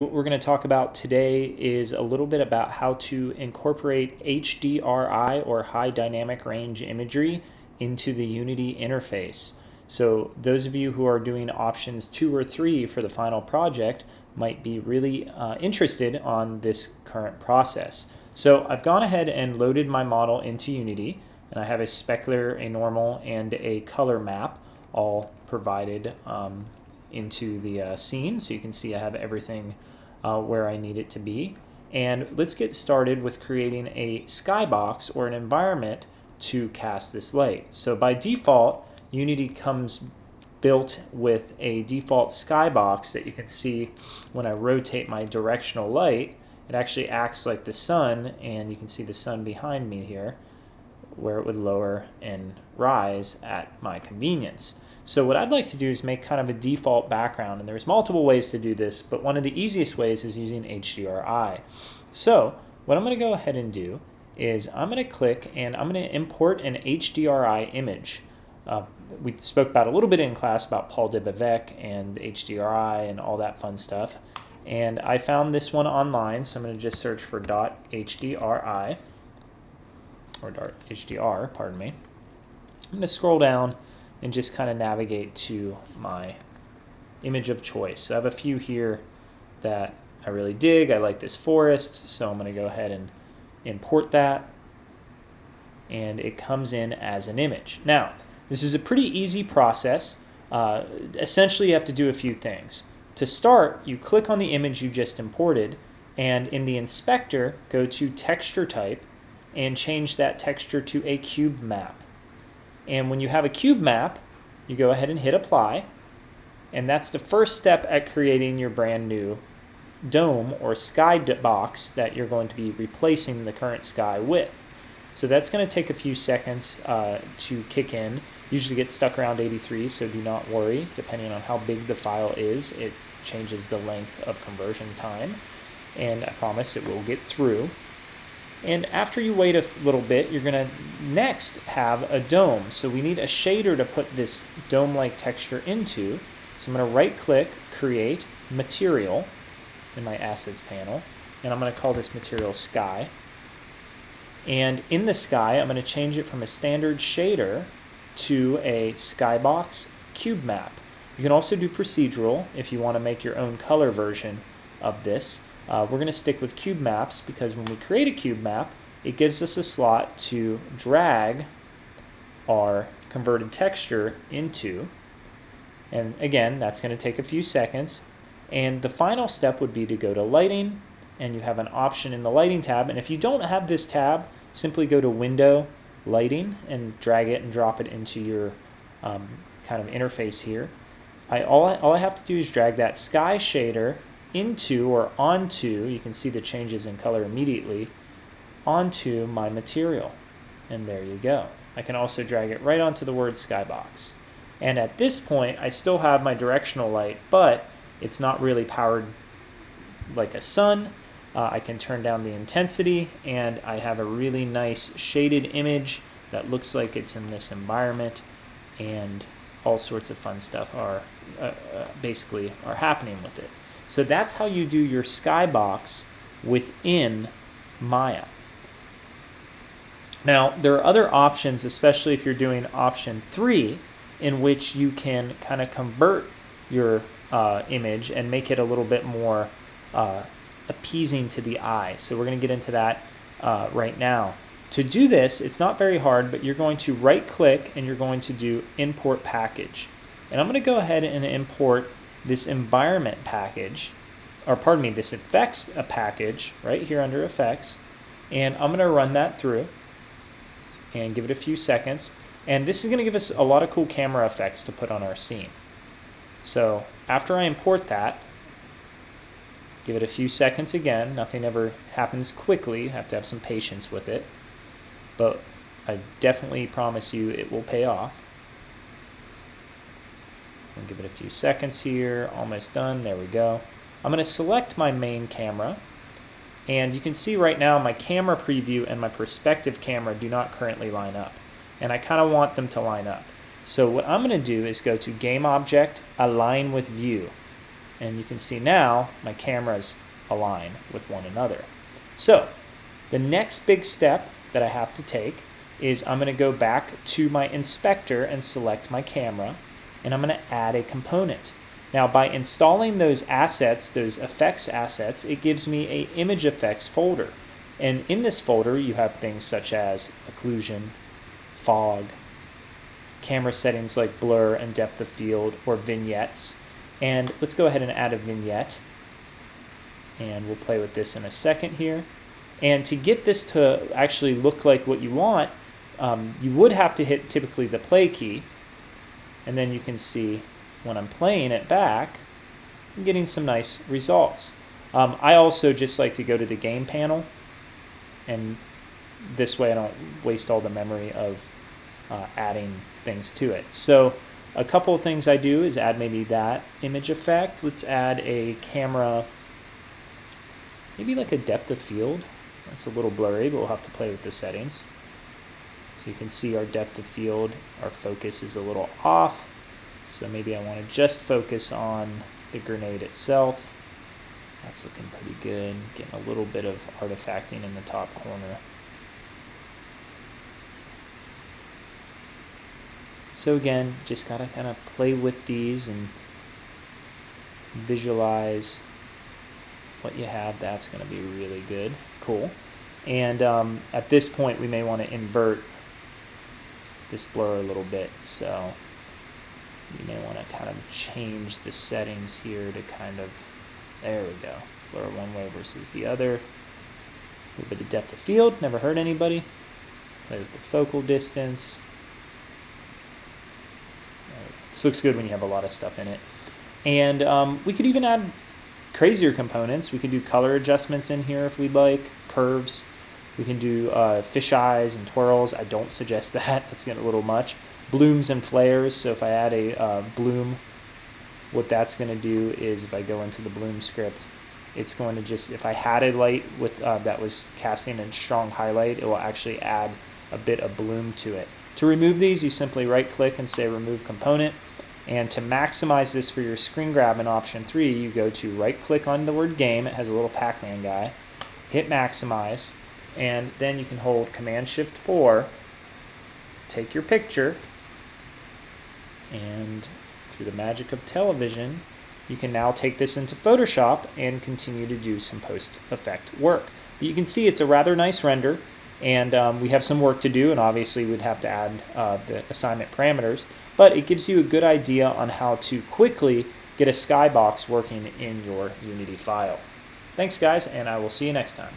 What we're going to talk about today is a little bit about how to incorporate HDRI or high dynamic range imagery into the Unity interface. So those of you who are doing options 2 or 3 for the final project might be really interested on this current process. So I've gone ahead and loaded my model into Unity, and I have a specular, a normal, and a color map all provided into the scene. So you can see I have everything where I need it to be. And let's get started with creating a skybox or an environment to cast this light. So by default, Unity comes built with a default skybox that you can see when I rotate my directional light. It actually acts like the sun, and you can see the sun behind me here, where it would lower and rise at my convenience. So what I'd like to do is make kind of a default background, and there's multiple ways to do this, but one of the easiest ways is using HDRI. So what I'm going to go ahead and do is I'm going to click and I'm going to import an HDRI image. We spoke about a little bit in class about Paul Debevec and HDRI and all that fun stuff. And I found this one online, so I'm going to just search for .hdri, or .hdr, pardon me. I'm going to scroll down and just kind of navigate to my image of choice. So I have a few here that I really dig. I like this forest, so I'm going to go ahead and import that, and it comes in as an image. Now, this is a pretty easy process. Essentially, you have to do a few things. To start, you click on the image you just imported, and in the inspector, go to texture type and change that texture to a cube map. And when you have a cube map, you go ahead and hit apply, and that's the first step at creating your brand new dome or sky box that you're going to be replacing the current sky with. So that's going to take a few seconds to kick in. Usually gets stuck around 83, so do not worry. Depending on how big the file is, it changes the length of conversion time, and I promise it will get through. And after you wait a little bit, you're going to next have a dome. So we need a shader to put this dome-like texture into. So I'm going to right-click, Create, Material in my Assets panel. And I'm going to call this material Sky. And in the sky, I'm going to change it from a standard shader to a skybox cube map. You can also do procedural if you want to make your own color version of this. We're going to stick with cube maps because when we create a cube map, it gives us a slot to drag our converted texture into. And again, that's going to take a few seconds. And the final step would be to go to lighting, and you have an option in the lighting tab. And if you don't have this tab, simply go to Window, Lighting, and drag it and drop it into your kind of interface here. All I have to do is drag that sky shader into or onto, you can see the changes in color immediately, onto my material. And there you go. I can also drag it right onto the word skybox. And at this point, I still have my directional light, but it's not really powered like a sun. I can turn down the intensity, and I have a really nice shaded image that looks like it's in this environment, and all sorts of fun stuff basically are happening with it. So that's how you do your skybox within Maya. Now, there are other options, especially if you're doing option 3, in which you can kind of convert your image and make it a little bit more appeasing to the eye. So we're going to get into that right now. To do this, it's not very hard, but you're going to right-click and you're going to do Import Package. And I'm going to go ahead and import this environment package, or pardon me, this effects package right here under effects, and I'm going to run that through and give it a few seconds. And this is going to give us a lot of cool camera effects to put on our scene. So after I import that, give it a few seconds again. Nothing ever happens quickly. You have to have some patience with it, but I definitely promise you it will pay off. I'll give it a few seconds here. Almost done. There we go. I'm going to select my main camera, and you can see right now my camera preview and my perspective camera do not currently line up, and I kind of want them to line up. So what I'm going to do is go to Game Object, Align with View, And you can see now my cameras align with one another. So the next big step that I have to take is I'm going to go back to my inspector and select my camera, and I'm going to add a component. Now by installing those assets, those effects assets, it gives me a image effects folder. And in this folder you have things such as occlusion, fog, camera settings like blur and depth of field, or vignettes. And let's go ahead and add a vignette. And we'll play with this in a second here. And to get this to actually look like what you want, you would have to hit typically the play key. And then you can see when I'm playing it back, I'm getting some nice results. I also just like to go to the game panel, and this way I don't waste all the memory of adding things to it. So a couple of things I do is add maybe that image effect. Let's add a camera, maybe like a depth of field. That's a little blurry, but we'll have to play with the settings. So you can see our depth of field, our focus is a little off. So maybe I want to just focus on the grenade itself. That's looking pretty good. Getting a little bit of artifacting in the top corner. So again, just gotta kind of play with these and visualize what you have. That's gonna be really good. Cool. And at this point we may want to invert this blur a little bit. So you may want to kind of change the settings here to kind of, there we go, blur one way versus the other. A little bit of depth of field, never hurt anybody. Play with the focal distance. This looks good when you have a lot of stuff in it. And we could even add crazier components. We could do color adjustments in here if we'd like, curves. We can do fish eyes and twirls. I don't suggest that. That's getting a little much. Blooms and flares. So if I add a bloom, what that's going to do is if I go into the bloom script, it's going to just, if I had a light with that was casting a strong highlight, it will actually add a bit of bloom to it. To remove these, you simply right click and say remove component. And to maximize this for your screen grab in option 3, you go to right click on the word game. It has a little Pac-Man guy. Hit maximize. And then you can hold Command Shift 4, take your picture, and through the magic of television, you can now take this into Photoshop and continue to do some post-effect work. But you can see it's a rather nice render, and we have some work to do, and obviously we'd have to add the assignment parameters, but it gives you a good idea on how to quickly get a skybox working in your Unity file. Thanks guys, and I will see you next time.